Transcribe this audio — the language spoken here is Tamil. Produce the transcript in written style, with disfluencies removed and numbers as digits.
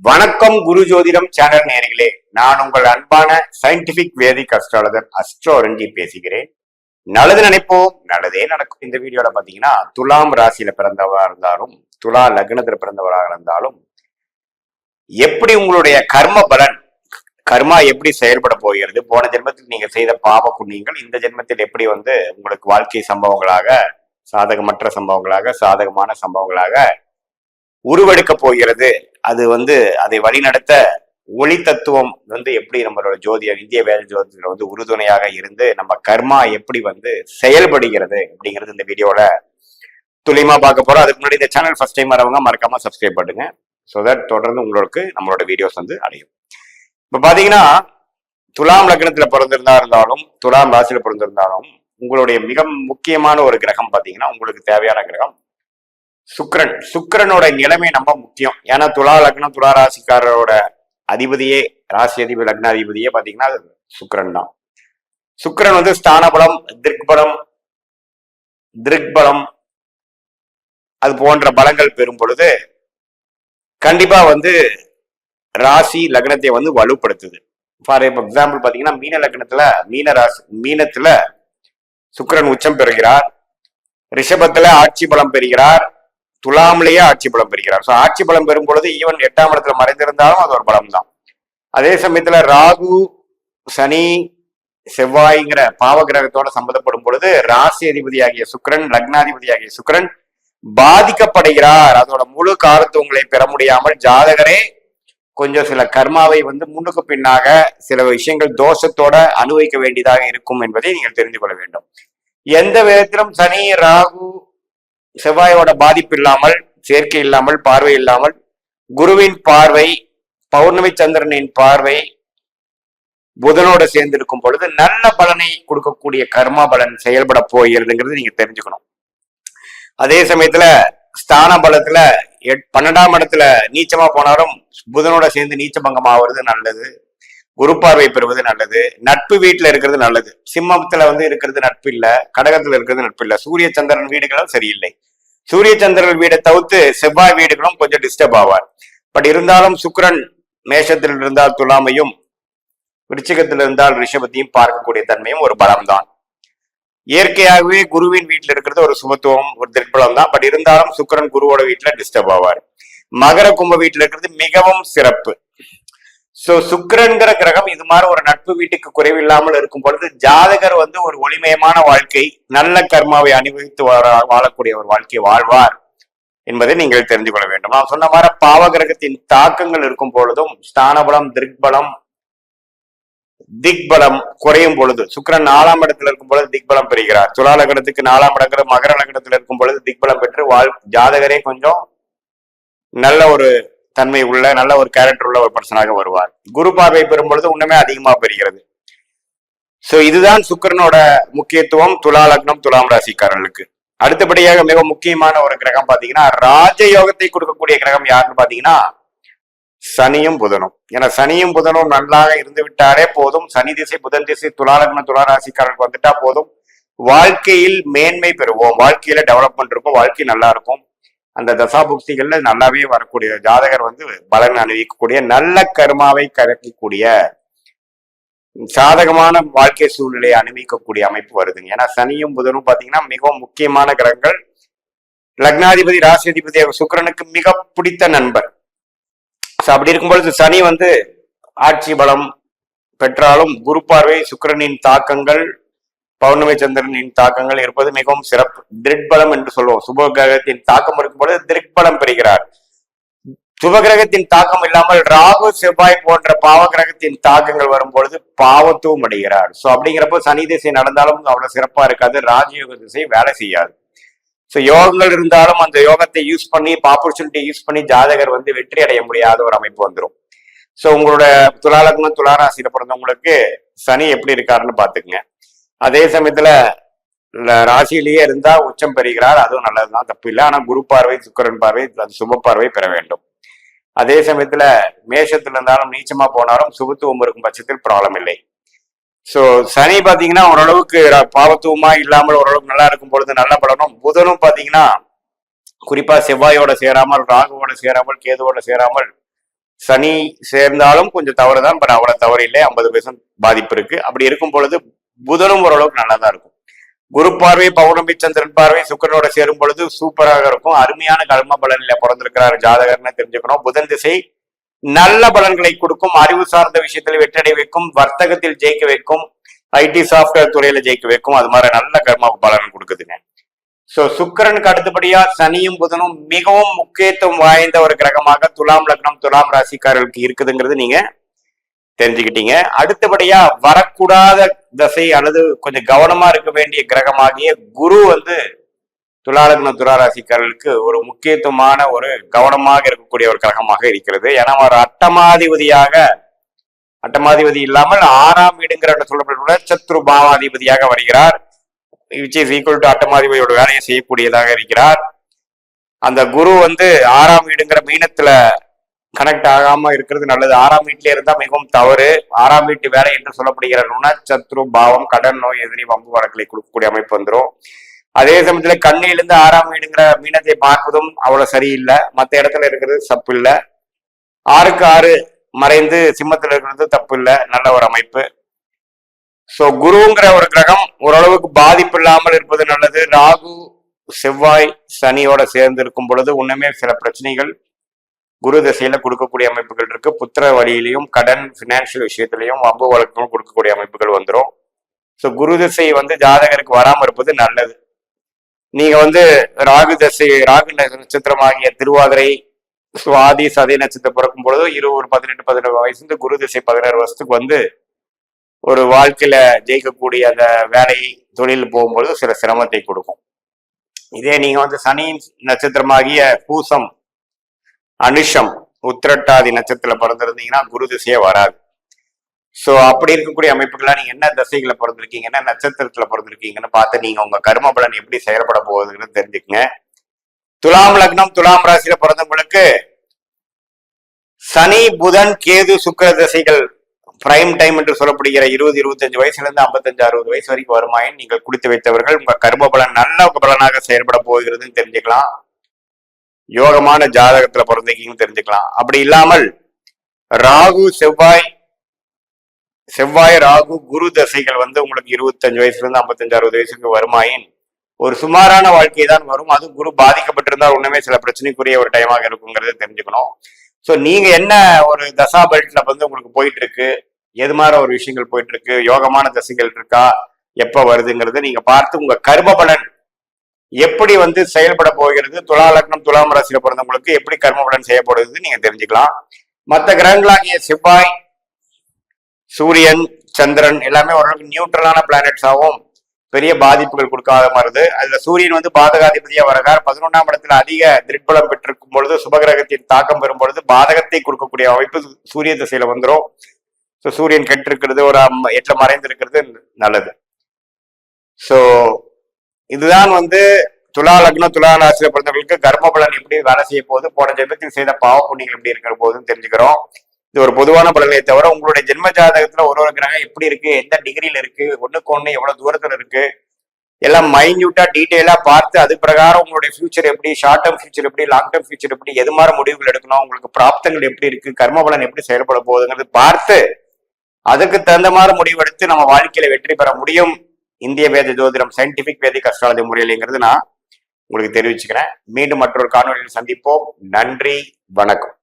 வணக்கம் குரு ஜோதிடம் சேனல் நேயர்களே, நான் உங்கள் அன்பான சயின்டிபிக் வேதிக் அஸ்ட்ராலஜர் அஸ்ட்ரோ ரஞ்சித் பேசுகிறேன். நல்லது நினைப்போம், நல்லதே நடக்கும். இந்த வீடியோல பாத்தீங்கன்னா துலாம் ராசியில பிறந்தவராக இருந்தாலும் துலா லக்னத்துல பிறந்தவராக இருந்தாலும் எப்படி உங்களுடைய கர்ம பலன் கர்மா எப்படி செயல்பட போகிறது, போன ஜென்மத்தில் நீங்க செய்த பாவ புண்ணியங்கள் இந்த ஜென்மத்தில் எப்படி உங்களுக்கு வாழ்க்கை சம்பவங்களாக, சாதகமற்ற சம்பவங்களாக, சாதகமான சம்பவங்களாக உருவெடுக்க போகிறது. அது அதை வழிநடத்த ஒளி தத்துவம் எப்படி நம்மளோட ஜோதிடம், இந்திய வேத ஜோதிடம் உறுதுணையாக இருந்து நம்ம கர்மா எப்படி செயல்படுகிறது அப்படிங்கிறது இந்த வீடியோல துல்லியமா பார்க்க போறோம். அதுக்கு முன்னாடி இந்த சேனல் ஃபர்ஸ்ட் டைம் வரவங்க மறக்காம சப்ஸ்கிரைப் பண்ணுங்க. ஸோ தட் தொடர்ந்து உங்களுக்கு நம்மளோட வீடியோஸ் அடையும். இப்ப பாத்தீங்கன்னா துலாம் லக்னத்துல இருந்தாலும் துலாம் ராசியில பிறந்திருந்தாலும் உங்களுடைய மிக முக்கியமான ஒரு கிரகம் பாத்தீங்கன்னா உங்களுக்கு தேவையான கிரகம் சுக்கிரனோட நிலைமை ரொம்ப முக்கியம். ஏன்னா துலா லக்னம் துலா ராசிக்காரரோட அதிபதியே, ராசி அதிபதி லக்னாதிபதியே பாத்தீங்கன்னா சுக்கிரன் தான். சுக்கிரன் ஸ்தான பலம், திருக்பலம் அது போன்ற பலங்கள் பெறும் பொழுது கண்டிப்பா ராசி லக்னத்தை வலுப்படுத்துது. ஃபார் எக்ஸாம்பிள் பாத்தீங்கன்னா மீன லக்னத்துல மீனத்துல சுக்கிரன் உச்சம் பெறுகிறார், ரிஷபத்துல ஆட்சி பலம் பெறுகிறார், துலாமிலேயே ஆட்சி பலம் பெறுகிறார். ஸோ ஆட்சி பலம் பெறும் பொழுது ஈவன் 8ஆம் இடத்துல மறைந்திருந்தாலும் அது ஒரு பலம் தான். அதே சமயத்துல ராகு, சனி, செவ்வாய்ங்கிற பாவ கிரகத்தோட சம்பந்தப்படும் பொழுது ராசி அதிபதி ஆகிய சுக்கிரன், லக்னாதிபதி ஆகிய சுக்கிரன் பாதிக்கப்படுகிறார். அதோட முழு காலத்துவங்களை பெற முடியாமல் ஜாதகரே கொஞ்சம் சில கர்மாவை முன்னுக்கு பின்னாக சில விஷயங்கள் தோஷத்தோட அனுபவிக்க வேண்டியதாக இருக்கும் என்பதை நீங்கள் தெரிந்து கொள்ள வேண்டும். எந்த விதத்திலும் சனி, ராகு, செவ்வாயோட பாதிப்பு இல்லாமல், சேர்க்கை இல்லாமல், பார்வை இல்லாமல், குருவின் பார்வை, பௌர்ணமி சந்திரனின் பார்வை புதனோட சேர்ந்து இருக்கும் பொழுது நல்ல பலனை கொடுக்கக்கூடிய கர்மா பலன் செயல்பட போகிறதுங்கிறது நீங்க தெரிஞ்சுக்கணும். அதே சமயத்துல ஸ்தான பலத்துல 12ஆம் இடத்துல நீச்சமா போனாலும் புதனோட சேர்ந்து நீச்சபங்கம் ஆவது நல்லது, குரு பார்வை பெறுவது நல்லது, நட்பு வீட்டுல இருக்கிறது நல்லது. சிம்மத்துல இருக்கிறது நட்பு இல்ல, கடகத்துல இருக்கிறது நட்பு இல்ல, சூரிய சந்திரன் வீடுகளும் சரியில்லை. சூரிய சந்திரன் வீடை தவிர்த்து செவ்வாய் வீடுகளும் கொஞ்சம் டிஸ்டர்ப் ஆவார். பட் இருந்தாலும் சுக்கிரன் மேஷத்தில் இருந்தால் துலாமையும், விருச்சிகத்தில் இருந்தால் ரிஷபத்தையும் பார்க்கக்கூடிய தன்மையும் ஒரு பலம் தான். இயற்கையாகவே குருவின் வீட்டுல இருக்கிறது ஒரு சுபத்துவம், ஒரு திருப்பலம் தான். பட் இருந்தாலும் சுக்கிரன் குருவோட வீட்டுல டிஸ்டர்ப் ஆவார். மகர கும்ப வீட்டுல இருக்கிறது மிகவும் சிறப்பு. சோ சுக்கிரன்கிற கிரகம் இது மாதிரி ஒரு நட்பு வீட்டுக்கு குறைவில்லாமல் இருக்கும் பொழுது ஜாதகர் ஒரு ஒளிமயமான வாழ்க்கை, நல்ல கர்மாவை அனுபவித்து வாழக்கூடிய ஒரு வாழ்க்கை வாழ்வார் என்பதை நீங்கள் தெரிந்து கொள்ள வேண்டும். நான் சொன்ன மாதிரி பாவ கிரகத்தின் தாக்கங்கள் இருக்கும் பொழுதும் ஸ்தானபலம், திக்பலம் குறையும் பொழுது சுக்கிரன் 4ஆம் இடத்துல இருக்கும் பொழுது திக்பலம் பெறுகிறார். துலா லக்னத்துக்கு 4ஆம் இடங்கிற மகர லக்னத்துல இருக்கும் பொழுது திக்பலம் பெற்று ஜாதகரே கொஞ்சம் நல்ல ஒரு தன்மை உள்ள, நல்ல ஒரு கேரக்டர் உள்ள ஒரு பர்சனாக வருவார். குரு பார்வை பெறும் பொழுது இன்னுமே அதிகமா பெறுகிறது. சோ இதுதான் சுக்கிரனோட முக்கியத்துவம் துலா லக்னம் துலாம் ராசிக்காரர்களுக்கு. அடுத்தபடியாக மிக முக்கியமான ஒரு கிரகம் பாத்தீங்கன்னா ராஜயோகத்தை கொடுக்கக்கூடிய கிரகம் யாருன்னு பாத்தீங்கன்னா சனியும் புதனும். ஏன்னா சனியும் புதனும் நல்லாக இருந்து விட்டாரே போதும், சனி திசை புதன் திசை துலா லக்னம் துலா ராசிக்காரர்களுக்கு வந்துட்டா போதும், வாழ்க்கையில் மேன்மை பெறுவோம், வாழ்க்கையில டெவலப்மெண்ட் இருக்கும், வாழ்க்கை நல்லா இருக்கும். அந்த தசாபுக்திகள்ல நல்லாவே வரக்கூடிய ஜாதகர் பலன் அனுபவிக்கக்கூடிய, நல்ல கர்மாவை கரைக்கக்கூடிய, சாதகமான வாழ்க்கை சூழ்நிலையை அனுபவிக்கக்கூடிய அமைப்பு வருதுங்க. ஏன்னா சனியும் புதனும் பாத்தீங்கன்னா மிகவும் முக்கியமான கிரகங்கள். லக்னாதிபதி ராசி அதிபதி சுக்கிரனுக்கு மிக பிடித்த நண்பர். அப்படி இருக்கும் பொழுது சனி ஆட்சி பலம் பெற்றாலும் குரு பார்வை, சுக்கிரனின் தாக்கங்கள், பௌர்ணமி சந்திரனின் தாக்கங்கள் இருப்பது மிகவும் சிறப்பு. திருக்பலம் என்று சொல்லுவோம். சுப கிரகத்தின் தாக்கம் இருக்கும் பொழுது திருக்பலம் பெறுகிறார். சுப கிரகத்தின் தாக்கம் இல்லாமல் ராகு, செவ்வாய் போன்ற பாவ கிரகத்தின் தாக்கங்கள் வரும் பொழுது பாவத்துவம் அடைகிறார். சோ அப்படிங்கிறப்போ சனி திசை நடந்தாலும் அவ்வளவு சிறப்பா இருக்காது, ராஜயோக திசை வேலை செய்யாது. ஸோ யோகங்கள் இருந்தாலும் அந்த யோகத்தை யூஸ் பண்ணி, ஆப்பர்ச்சுனிட்டி யூஸ் பண்ணி ஜாதகர் வெற்றி அடைய முடியாத ஒரு அமைப்பு வந்துடும். ஸோ உங்களோட துலா லக்னம் துலா ராசியில பிறந்தவங்களுக்கு சனி எப்படி இருக்காருன்னு பாத்துக்குங்க. அதே சமயத்துல ராசியிலேயே இருந்தா உச்சம் பெறுகிறார், அதுவும் நல்லதுதான், தப்பு இல்லை. ஆனா குரு பார்வை, சுக்கிரன் பார்வை, சுப பார்வை பெற வேண்டும். அதே சமயத்துல மேஷத்துல இருந்தாலும் நீச்சமா போனாலும் சுபத்துவம் இருக்கும் பட்சத்தில் ப்ராப்ளம் இல்லை. சோ சனி பாத்தீங்கன்னா ஓரளவுக்கு பாவத்துவமா இல்லாமல் ஓரளவுக்கு நல்லா இருக்கும் பொழுது நல்ல பலனும், புதனும் பாத்தீங்கன்னா குறிப்பா செவ்வாயோட சேராமல், ராகுவோட சேராமல், கேதுவோட சேராமல் சனி சேர்ந்தாலும் கொஞ்சம் தவறு தான், பட் அவ்வளவு தவறு இல்லை, 50% பாதிப்பு இருக்கு. அப்படி இருக்கும் பொழுது புதனும் ஓரளவுக்கு நல்லா தான் இருக்கும். குரு பார்வை, பௌர்ணமி சந்திரன் பார்வை சுக்கிரனோட சேரும் பொழுது சூப்பராக இருக்கும். அருமையான கர்ம பலனில பிறந்திருக்கிறார் ஜாதகர்னு தெரிஞ்சுக்கணும். புதன் திசை நல்ல பலன்களை கொடுக்கும், அறிவு சார்ந்த விஷயத்தில் வெற்றடை வைக்கும், வர்த்தகத்தில் ஜெயிக்க வைக்கும், ஐடி சாஃப்ட்வேர் துறையில ஜெயிக்க வைக்கும். அது மாதிரி நல்ல கர்ம பலன் கொடுக்குதுங்க. சோ சுக்கிரனுக்கு அடுத்தபடியா சனியும் புதனும் மிகவும் முக்கியத்துவம் வாய்ந்த ஒரு கிரகமாக துலாம் லக்னம் துலாம் ராசிக்காரர்களுக்கு இருக்குதுங்கிறது நீங்க தெரிஞ்சுக்கிட்டீங்க. அடுத்தபடியா வரக்கூடாத தசை அல்லது கொஞ்சம் கவனமா இருக்க வேண்டிய கிரகமாகிய குரு வந்து துலா லக்னம் துலா ராசிக்காரர்களுக்கு ஒரு முக்கியத்துவமான ஒரு கவனமாக இருக்கக்கூடிய ஒரு கிரகமாக இருக்கிறது. ஏன்னா ஒரு அட்டமாதிபதி இல்லாமல் 6ஆம் வீடுங்கிற சொல்லப்பட்ட சத்ரு பாவாதிபதியாக வருகிறார். விச் இஸ் ஈக்குவல் டு அட்டமாதிபதியோட வேலையை செய்யக்கூடியதாக இருக்கிறார். அந்த குரு வந்து 6ஆம் வீடுங்கிற மீனத்துல கனெக்ட் ஆகாம இருக்கிறது நல்லது. 6ஆம் வீட்டிலே இருந்தா மிகவும் தவறு. 6ஆம் வீட்டு வேலை என்று சொல்லப்படுகிற சத்ரு பாவம், கடன் நோய், எதிரி, வம்பு வழக்கலை கொடுக்கக்கூடிய அமைப்பு வந்துடும். அதே சமயத்துல கண்ணிலிருந்து 6ஆம் வீடுங்கிற மீனத்தை பார்ப்பதும் அவ்வளவு சரியில்லை. மற்ற இடத்துல இருக்கிறது தப்பு இல்லை. 6க்கு 6 மறைந்து சிம்மத்துல இருக்கிறது தப்பு இல்லை, நல்ல ஒரு அமைப்பு. சோ குருங்கிற ஒரு கிரகம் ஓரளவுக்கு பாதிப்பு இல்லாமல் இருப்பது நல்லது. ராகு செவ்வாய் சனியோட சேர்ந்து இருக்கும் பொழுது உண்மையுமே சில பிரச்சனைகள் குரு திசையில கொடுக்கக்கூடிய அமைப்புகள் இருக்கு. புத்திர வழியிலையும் கடன் பினான்சியல் விஷயத்திலையும் வம்பு வழக்கம் கொடுக்கக்கூடிய அமைப்புகள் வந்துடும். சோ குரு திசை வந்து ஜாதகருக்கு வராம இருப்பது நல்லது. நீங்க வந்து ராகு நட்சத்திரமாகிய திருவாதிரை சுவாதி சதி நட்சத்திரம் பிறக்கும் பொழுது 18 வயசு குரு திசை 16 வருஷத்துக்கு வந்து ஒரு வாழ்க்கையில ஜெயிக்கக்கூடிய அந்த வேலை தொழில் போகும்பொழுது சில சிரமத்தை கொடுக்கும். இதே நீங்க வந்து சனி நட்சத்திரமாகிய பூசம் அனுஷம் உத்திரட்டாதி நட்சத்திரத்துல பிறந்திருந்தீங்கன்னா குரு திசையே வராது. சோ அப்படி இருக்கக்கூடிய அமைப்புகள்லாம் நீங்க என்ன தசைகளை பிறந்திருக்கீங்க, என்ன நட்சத்திரத்துல பிறந்திருக்கீங்கன்னு பார்த்து நீங்க உங்க கர்ம பலன் எப்படி செயல்பட போகுதுன்னு தெரிஞ்சுக்கங்க. துலாம் லக்னம் துலாம் ராசியில பிறந்தவங்களுக்கு சனி புதன் கேது சுக்கிர தசைகள் பிரைம் டைம் என்று சொல்லப்படுகிற 20-25 வயசுல இருந்து 55-60 வயசு வரைக்கும் வருமாயின் நீங்கள் குடித்து வைத்தவர்கள் உங்க கர்ம பலன் நல்ல பலனாக செயல்பட போகிறதுன்னு தெரிஞ்சுக்கலாம். யோகமான ஜாதகத்துல பிறந்திருக்கீங்கன்னு தெரிஞ்சுக்கலாம். அப்படி இல்லாமல் ராகு செவ்வாய் ராகு குரு தசைகள் வந்து உங்களுக்கு 25 வயசுல இருந்து 55-60 வயசுக்கு வருமாயின் ஒரு சுமாரான வாழ்க்கை தான் வரும். அது குரு பாதிக்கப்பட்டிருந்தால் உண்மையே சில பிரச்சனைக்குரிய ஒரு டைமாக இருக்குங்கிறத தெரிஞ்சுக்கணும். ஸோ நீங்க என்ன ஒரு தசா பெல்ட்ல வந்து உங்களுக்கு போயிட்டு இருக்கு, எது மாதிரி ஒரு விஷயங்கள் போயிட்டு இருக்கு, யோகமான தசைகள் இருக்கா, எப்ப வருதுங்கிறத நீங்க பார்த்து உங்க கர்ம பலன் எப்படி வந்து செயல்பட போகிறது, துலா லக்னம் துலாம் ராசியில பிறந்தவங்களுக்கு எப்படி கர்ம பலன் செய்யப்படுது நீங்க தெரிஞ்சுக்கலாம். மற்ற கிரகங்களாகிய செவ்வாய் சூரியன் சந்திரன் எல்லாமே ஓரளவுக்கு நியூட்ரலான பிளானட்ஸாகவும் பெரிய பாதிப்புகள் கொடுக்காத மாதிரி. அதுல சூரியன் வந்து பாதகாதிபதியா வரகார் 11ஆம் இடத்துல அதிக திருட்பலம் பெற்றிருக்கும் பொழுது சுபகிரகத்தின் தாக்கம் பெறும் பொழுது பாதகத்தை கொடுக்கக்கூடிய அமைப்பு சூரிய திசையில வந்துடும். ஸோ சூரியன் கெட்டிருக்கிறது ஒரு 8 மறைந்திருக்கிறது நல்லது. ஸோ இதுதான் வந்து துலா லக்னம் துலா ராசியில பிறந்தவர்களுக்கு கர்ம பலன் எப்படி வேலை செய்ய போகுது, போன ஜென்மத்தில் செய்த பாவ புண்ணியங்கள் எப்படி இருக்கிற போதுன்னு தெரிஞ்சுக்கிறோம். இது ஒரு பொதுவான பலனை தவிர உங்களுடைய ஜென்ம ஜாதகத்துல ஒரு கிரகம் எப்படி இருக்கு, எந்த டிகிரியில இருக்கு, ஒண்ணுக்கு ஒண்ணு எவ்வளவு தூரத்துல இருக்கு, எல்லாம் மைன்யூட்டா டீட்டெயிலா பார்த்து அது பிரகாரம் உங்களுடைய ஃபியூச்சர் எப்படி, ஷார்ட் டேர்ம் ஃபியூச்சர் எப்படி, லாங் டேர்ம் ஃபியூச்சர் எப்படி, எது மாதிரி முடிவுகள் எடுக்கணும், உங்களுக்கு பிராப்தங்கள் எப்படி இருக்கு, கர்ம பலன் எப்படி செயல்பட போகுதுங்கிறது பார்த்து அதுக்கு தகுந்த மாதிரி முடிவு எடுத்து நம்ம வாழ்க்கையில வெற்றி பெற முடியும். இந்திய வேத ஜோதிடம் சயின்டிபிக் வேதிக் அஸ்ட்ராலஜி முறையில்ங்கிறது நான் உங்களுக்கு தெரிவிச்சுக்கிறேன். மீண்டும் மற்றொரு காணொலியில் சந்திப்போம். நன்றி, வணக்கம்.